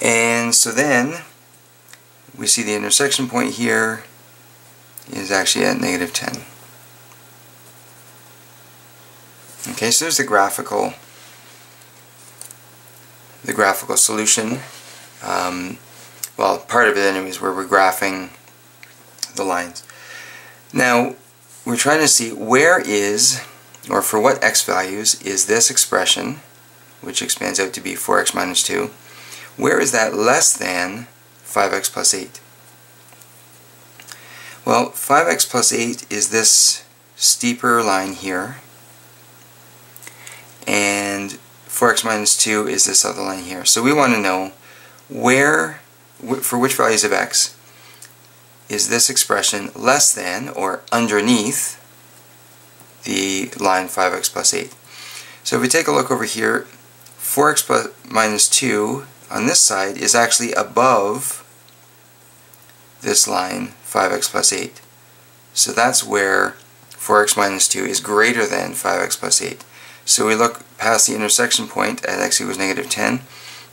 And so then we see the intersection point here is actually at negative 10. Okay, so there's the graphical solution. Well, part of it anyways, where we're graphing the lines. Now, we're trying to see where is, or for what x values, is this expression, which expands out to be 4x minus 2, where is that less than 5x plus 8? Well, 5x plus 8 is this steeper line here, and 4x minus 2 is this other line here. So we want to know where, for which values of x, is this expression less than or underneath the line 5x plus 8. So if we take a look over here, 4x plus minus 2 on this side is actually above this line 5x plus 8. So that's where 4x minus 2 is greater than 5x plus 8. So we look past the intersection point at x equals negative 10,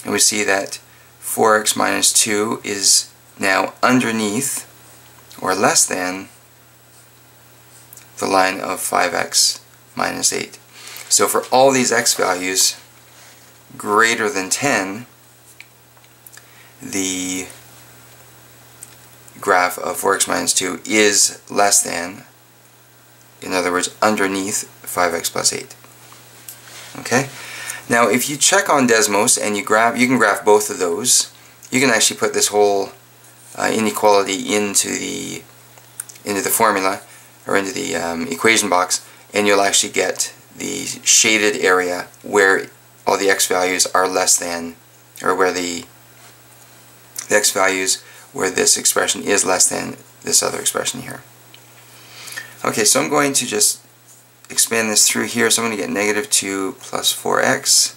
and we see that 4x minus 2 is now underneath or less than the line of 5x minus 8. So for all these x values greater than 10, the graph of 4x minus 2 is less than, in other words, underneath 5x plus 8. Okay? Now if you check on Desmos and you can graph both of those, you can actually put this whole inequality into the formula, or into the equation box, and you'll actually get the shaded area where all the x values are less than, or where the x values where this expression is less than this other expression here. Okay, so I'm going to just expand this through here. So I'm going to get negative 2 plus 4x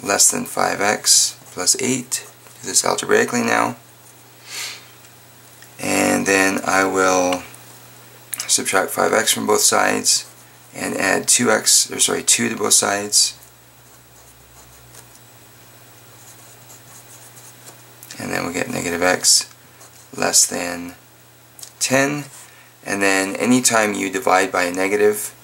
less than 5x plus 8. Do this algebraically now. And then I will subtract 5x from both sides and add 2 to both sides. And then we get negative x less than 10. And then anytime you divide by a negative,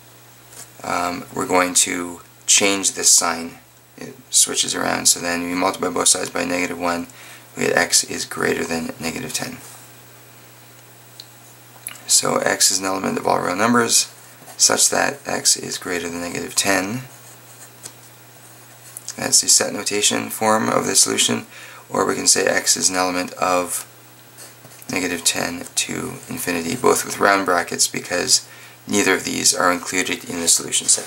we're going to change this sign. It switches around, so then we multiply both sides by negative 1, we get x is greater than negative 10. So x is an element of all real numbers such that x is greater than negative 10. That's the set notation form of the solution, or we can say x is an element of negative 10 to infinity, both with round brackets because neither of these are included in the solution set.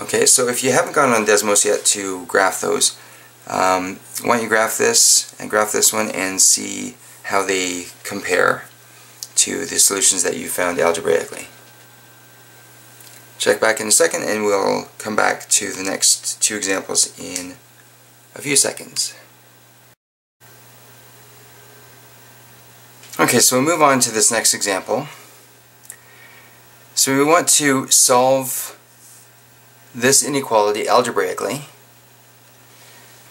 Okay, so if you haven't gone on Desmos yet to graph those, why don't you graph this and graph this one and see how they compare to the solutions that you found algebraically. Check back in a second and we'll come back to the next two examples in a few seconds. Okay, so we'll move on to this next example. So we want to solve this inequality algebraically,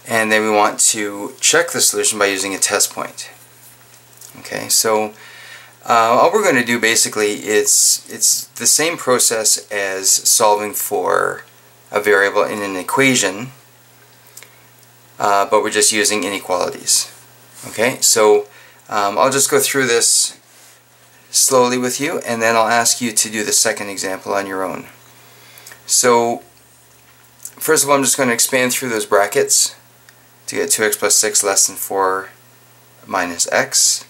and then we want to check the solution by using a test point. Okay, so all we're going to do basically it's the same process as solving for a variable in an equation, but we're just using inequalities. Okay, so I'll just go through this slowly with you, and then I'll ask you to do the second example on your own. So first of all, I'm just going to expand through those brackets to get 2x plus 6 less than 4 minus x,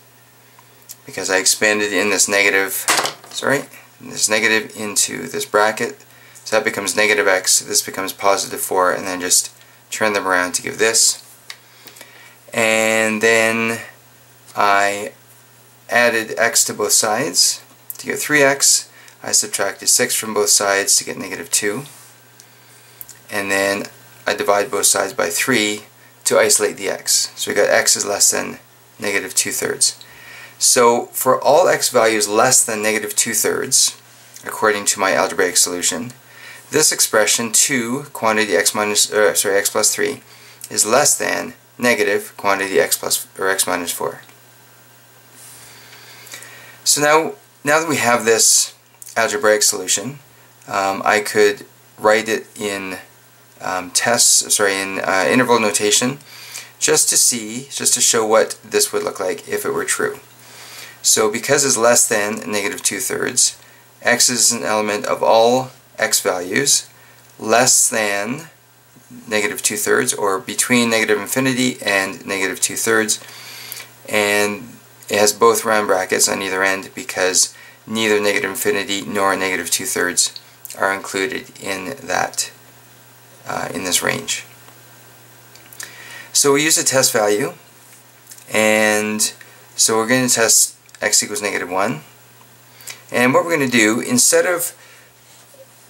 because I expanded in this negative, into this bracket, so that becomes negative x, this becomes positive 4, and then just turn them around to give this. And then I added x to both sides to get 3x. I subtracted 6 from both sides to get negative 2. And then I divide both sides by 3 to isolate the x. So we got x is less than negative 2/3. So for all x values less than negative 2/3, according to my algebraic solution, this expression 2 quantity x plus 3 is less than negative quantity x minus 4. So now that we have this algebraic solution, I could write it in interval notation just to show what this would look like if it were true. So because it's less than negative 2/3, x is an element of all x values less than negative 2/3, or between negative infinity and negative 2/3, and it has both round brackets on either end because neither negative infinity nor negative 2/3 are included in that in this range. So we use a test value, and so we're going to test x equals -1, and what we're going to do, instead of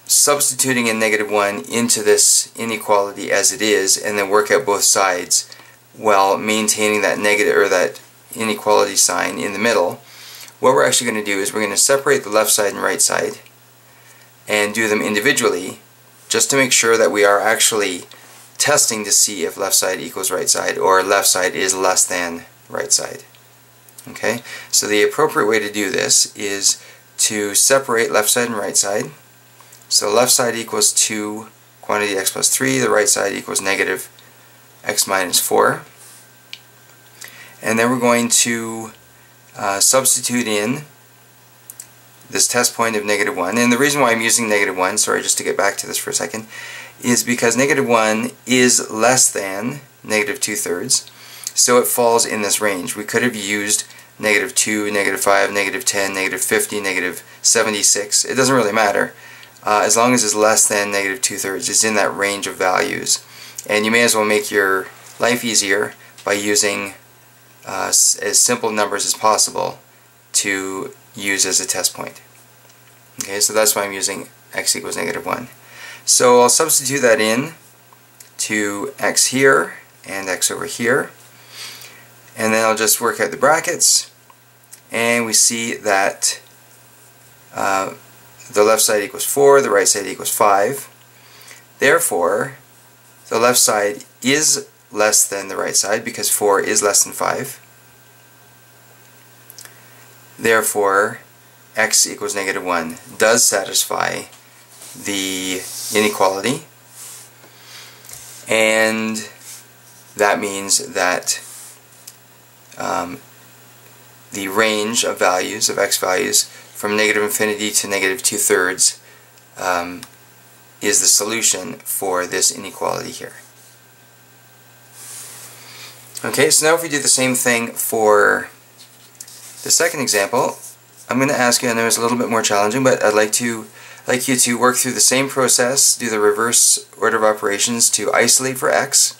substituting in -1 into this inequality as it is and then work out both sides while maintaining that negative or that inequality sign in the middle, what we're actually going to do is we're going to separate the left side and right side and do them individually, just to make sure that we are actually testing to see if left side equals right side or left side is less than right side. Okay, so the appropriate way to do this is to separate left side and right side. So left side equals 2 quantity x plus 3, the right side equals negative x minus 4. And then we're going to substitute in this test point of -1. And the reason why I'm using -1, sorry, just to get back to this for a second, is because -1 is less than negative 2/3. So it falls in this range. We could have used -2, -5, -10, -50, -76. It doesn't really matter. As long as it's less than negative 2/3, it's in that range of values. And you may as well make your life easier by using as simple numbers as possible to use as a test point. Okay, so that's why I'm using x equals -1. So I'll substitute that in to x here and x over here, and then I'll just work out the brackets, and we see that the left side equals 4, the right side equals 5. Therefore, the left side is less than the right side because 4 is less than 5. Therefore, x equals -1 does satisfy the inequality, and that means that the range of values, of x values, from negative infinity to negative 2/3 is the solution for this inequality here. Okay, so now if we do the same thing for the second example, I'm going to ask you, I know it's a little bit more challenging, but I'd like you to work through the same process, do the reverse order of operations to isolate for x,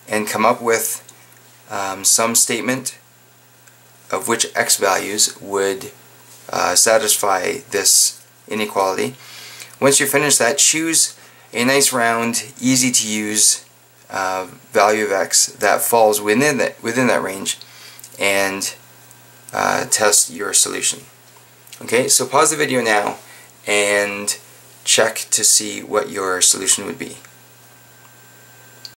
and come up with some statement of which x values would satisfy this inequality. Once you finish that, choose a nice round, easy to use value of x that falls within that range, and test your solution. Okay, so pause the video now and check to see what your solution would be.